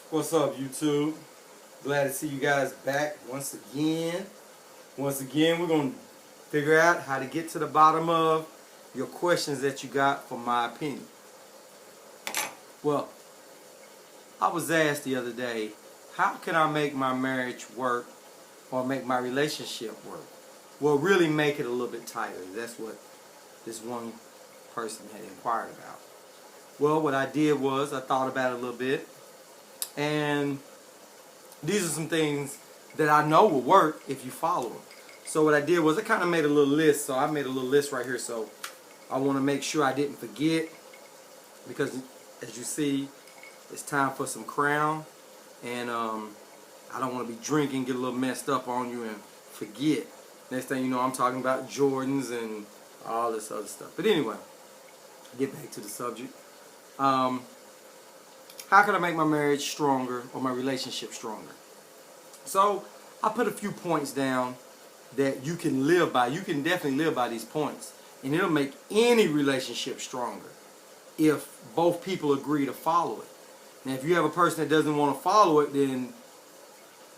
What's up, YouTube? Glad to see you guys back once again. Once again, we're going to figure out how to get to the bottom of your questions that you got for my opinion. Well, I was asked the other day, how can I make my marriage work or make my relationship work? Well, really make it a little bit tighter. That's what this one person had inquired about. Well, what I did was I thought about it a little bit, and these are some things that I know will work if you follow them. So what I did was I kind of made a little list. So I made a little list right here. So I want to make sure I didn't forget, because as you see, it's time for some Crown, and I don't want to be drinking, get a little messed up on you and forget. Next thing you know, I'm talking about Jordans and all this other stuff. But anyway, get back to the subject. How can I make my marriage stronger or my relationship stronger? So I put a few points down that you can live by. You can definitely live by these points, and it'll make any relationship stronger if both people agree to follow it. Now, if you have a person that doesn't want to follow it, then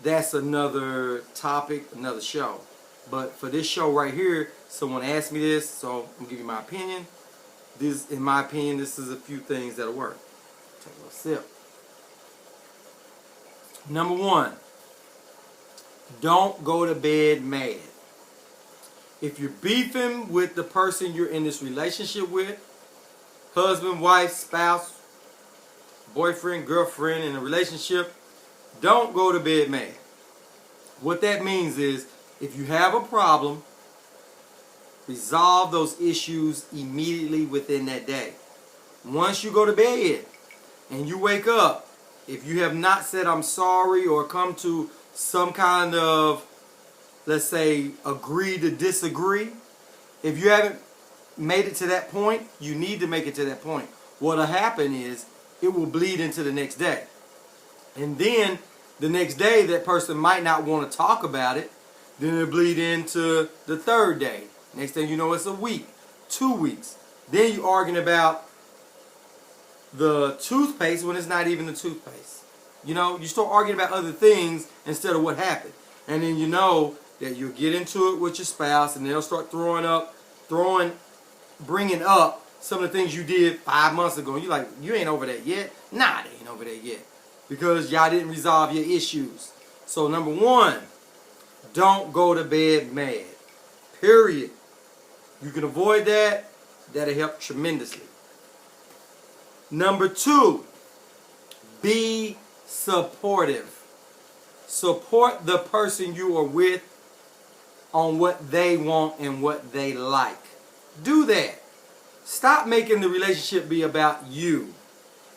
that's another topic, another show. But for this show right here, someone asked me this, so I'm gonna give you my opinion. This, in my opinion, this is a few things that'll work. Take a little sip. Number one, don't go to bed mad. If you're beefing with the person you're in this relationship with, husband, wife, spouse, boyfriend, girlfriend in a relationship, don't go to bed mad. What that means is, if you have a problem, resolve those issues immediately within that day. Once you go to bed and you wake up, if you have not said I'm sorry or come to some kind of, let's say, agree to disagree, if you haven't made it to that point, you need to make it to that point. What'll happen is it will bleed into the next day. And then the next day, that person might not want to talk about it. Then it'll bleed into the third day. Next thing you know, it's a week, 2 weeks. Then you're arguing about the toothpaste when it's not even the toothpaste. You know, you start arguing about other things instead of what happened. And then you know that you'll get into it with your spouse, and they'll start bringing up some of the things you did 5 months ago. And you're like, you ain't over that yet? Nah, they ain't over that yet. Because y'all didn't resolve your issues. So number one, don't go to bed mad. Period. You can avoid that. That'll help tremendously. Number two, be supportive. Support the person you are with on what they want and what they like. Do that. Stop making the relationship be about you.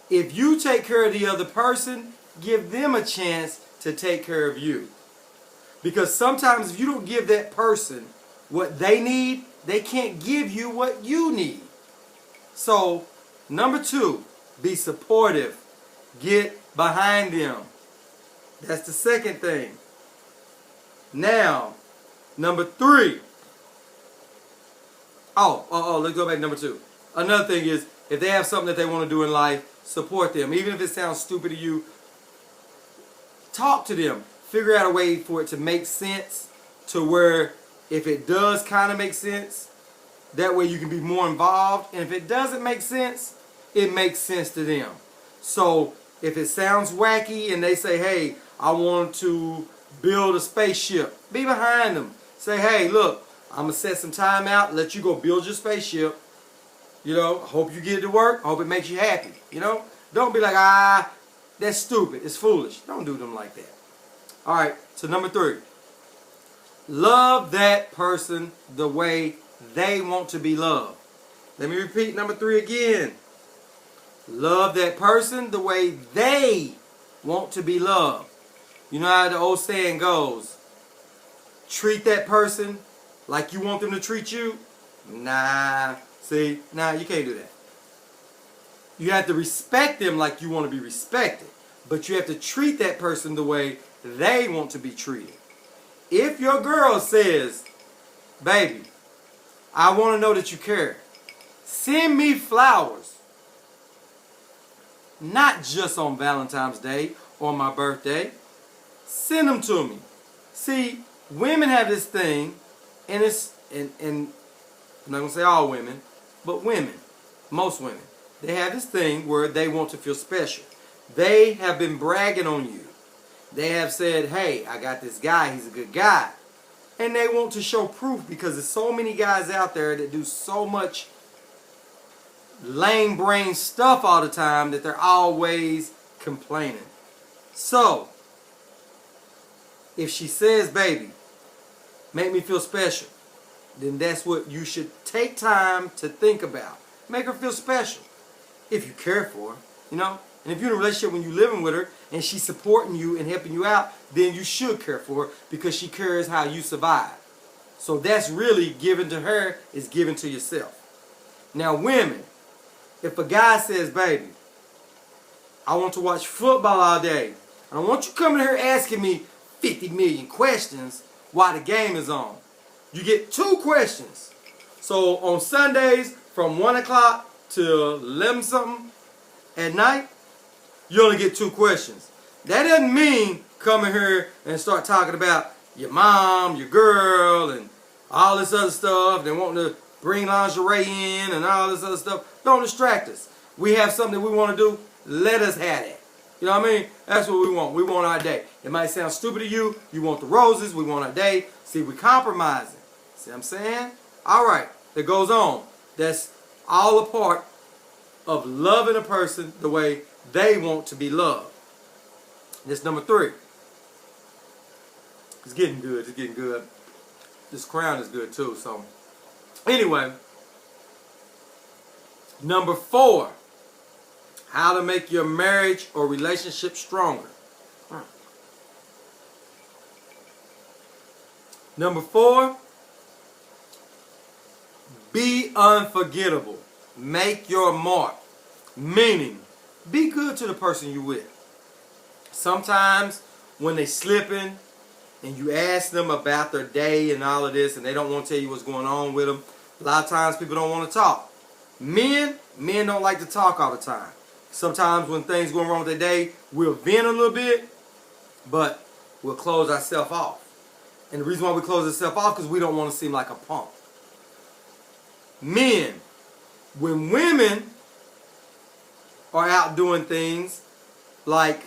If you take care of the other person, give them a chance to take care of you. Because sometimes if you don't give that person what they need, they can't give you what you need. So, number two, be supportive. Get behind them. That's the second thing. Now, number three. Let's go back to number two. Another thing is, if they have something that they want to do in life, support them. Even if it sounds stupid to you, talk to them. Figure out a way for it to make sense, to where if it does kind of make sense, that way you can be more involved. And if it doesn't make sense, it makes sense to them. So if it sounds wacky and they say, hey, I want to build a spaceship, be behind them. Say, hey, look, I'm going to set some time out, let you go build your spaceship. You know, hope you get it to work. I hope it makes you happy. You know, don't be like, that's stupid. It's foolish. Don't do them like that. All right, so number three. Love that person the way they want to be loved. Let me repeat number three again. Love that person the way they want to be loved. You know how the old saying goes, treat that person like you want them to treat you? Nah, you can't do that. You have to respect them like you want to be respected. But you have to treat that person the way they want to be treated. If your girl says, baby, I want to know that you care, send me flowers. Not just on Valentine's Day or my birthday, send them to me. See, women have this thing, and I'm not gonna say all women, but women, most women, they have this thing where they want to feel special. They have been bragging on you. They have said, hey, I got this guy, he's a good guy. And they want to show proof because there's so many guys out there that do so much lame brain stuff all the time that they're always complaining. So, if she says, baby, make me feel special, then that's what you should take time to think about. Make her feel special. If you care for her, you know. And if you're in a relationship when you're living with her and she's supporting you and helping you out, then you should care for her because she cares how you survive. So that's really given to her is given to yourself. Now women, if a guy says, baby, I want to watch football all day, I don't want you coming here asking me 50 million questions while the game is on. You get 2 questions. So on Sundays from 1 o'clock to 11 something at night, you only get 2 questions. That doesn't mean coming here and start talking about your mom, your girl, and all this other stuff. They want to bring lingerie in and all this other stuff. Don't distract us. We have something that we want to do. Let us have it. You know what I mean? That's what we want. We want our day. It might sound stupid to you. You want the roses. We want our day. See, we're compromising. See what I'm saying? All right. That goes on. That's all a part of loving a person the way they want to be loved. This number 3. It's getting good. It's getting good. This crown is good too. So, anyway, number 4. How to make your marriage or relationship stronger. Number 4. Be unforgettable. Make your mark. Meaning, be good to the person you're with. Sometimes when they slipping and you ask them about their day and all of this and they don't want to tell you what's going on with them, a lot of times people don't want to talk. Men don't like to talk all the time. Sometimes when things going wrong with their day, we'll vent a little bit, but we'll close ourselves off. And the reason why we close ourselves off is because we don't want to seem like a punk. Men, when women are out doing things like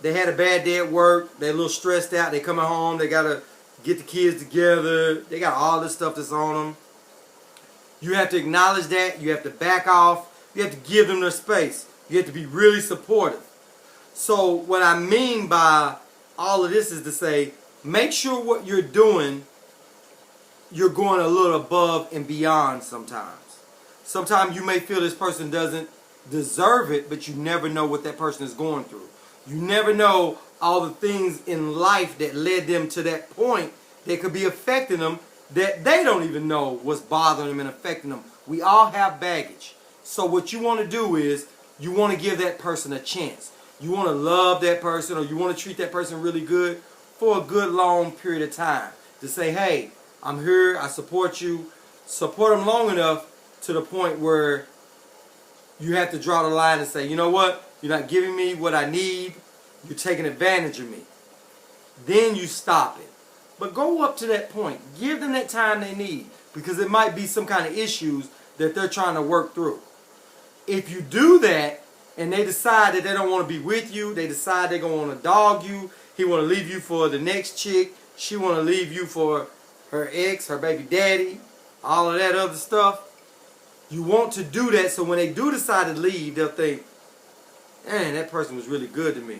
they had a bad day at work, they're a little stressed out, they coming home, they got to get the kids together, they got all this stuff that's on them. You have to acknowledge that, you have to back off, you have to give them their space, you have to be really supportive. So what I mean by all of this is to say, make sure what you're doing, you're going a little above and beyond sometimes. Sometimes you may feel this person doesn't deserve it, but you never know what that person is going through. You never know all the things in life that led them to that point that could be affecting them that they don't even know what's bothering them and affecting them. We all have baggage. So what you want to do is you want to give that person a chance. You want to love that person or you want to treat that person really good for a good long period of time. To say, hey, I'm here, I support you. Support them long enough to the point where you have to draw the line and say, you know what? You're not giving me what I need. You're taking advantage of me. Then you stop it. But go up to that point. Give them that time they need. Because it might be some kind of issues that they're trying to work through. If you do that and they decide that they don't want to be with you, they decide they're going to want to dog you, he want to leave you for the next chick, she want to leave you for her ex, her baby daddy, all of that other stuff. You want to do that so when they do decide to leave, they'll think, man, that person was really good to me.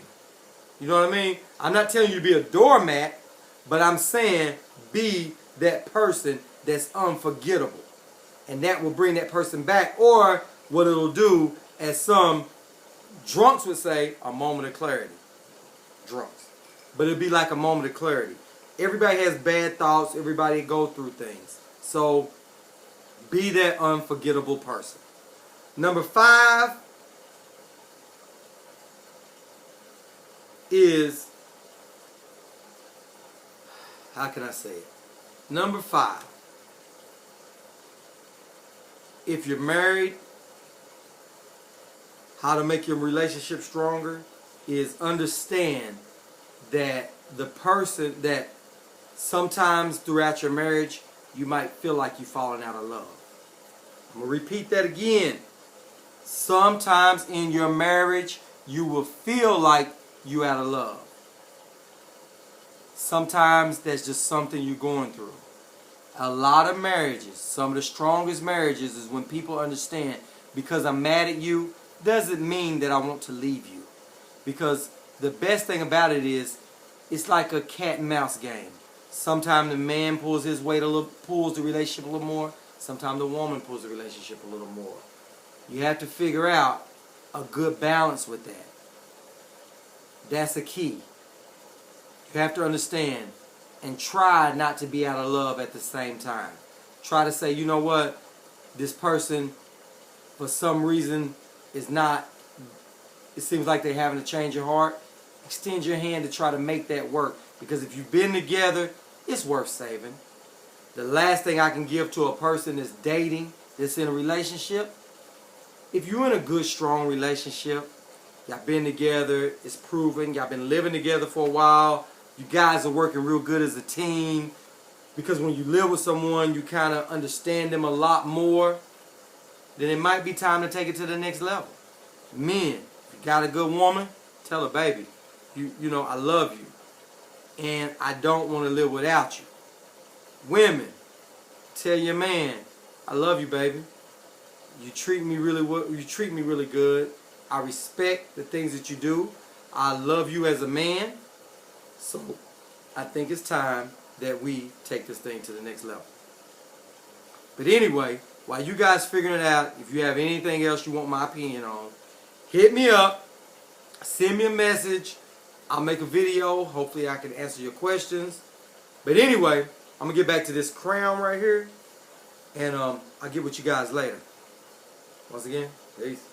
You know what I mean? I'm not telling you to be a doormat, but I'm saying be that person that's unforgettable. And that will bring that person back. Or what it'll do, as some drunks would say, a moment of clarity. Drunks. But it'll be like a moment of clarity. Everybody has bad thoughts. Everybody go through things. So be that unforgettable person. Number 5 is, how can I say it? Number 5, if you're married, how to make your relationship stronger is understand that the person that sometimes throughout your marriage you might feel like you've fallen out of love. I'm going to repeat that again. Sometimes in your marriage you will feel like you're out of love. Sometimes that's just something you're going through. A lot of marriages, some of the strongest marriages, is when people understand, because I'm mad at you doesn't mean that I want to leave you. Because the best thing about it is, it's like a cat and mouse game. Sometimes the man pulls his weight a little, pulls the relationship a little more. Sometimes the woman pulls the relationship a little more. You have to figure out a good balance with that. That's a key. You have to understand and try not to be out of love at the same time. Try to say, you know what, this person for some reason is not, it seems like they're having to change your heart. Extend your hand to try to make that work, because if you've been together, it's worth saving. The last thing I can give to a person that's dating, that's in a relationship, if you're in a good, strong relationship, y'all been together, it's proven, y'all been living together for a while, you guys are working real good as a team, because when you live with someone, you kind of understand them a lot more, then it might be time to take it to the next level. Men, if you got a good woman, tell her, baby, you know, I love you, and I don't want to live without you. Women, tell your man, I love you, baby. You treat me really well. You treat me really good. I respect the things that you do. I love you as a man. So I think it's time that we take this thing to the next level. But anyway, while you guys figuring it out, if you have anything else you want my opinion on, hit me up. Send me a message. I'll make a video. Hopefully I can answer your questions. But anyway, I'm going to get back to this crown right here. And I'll get with you guys later. Once again, peace.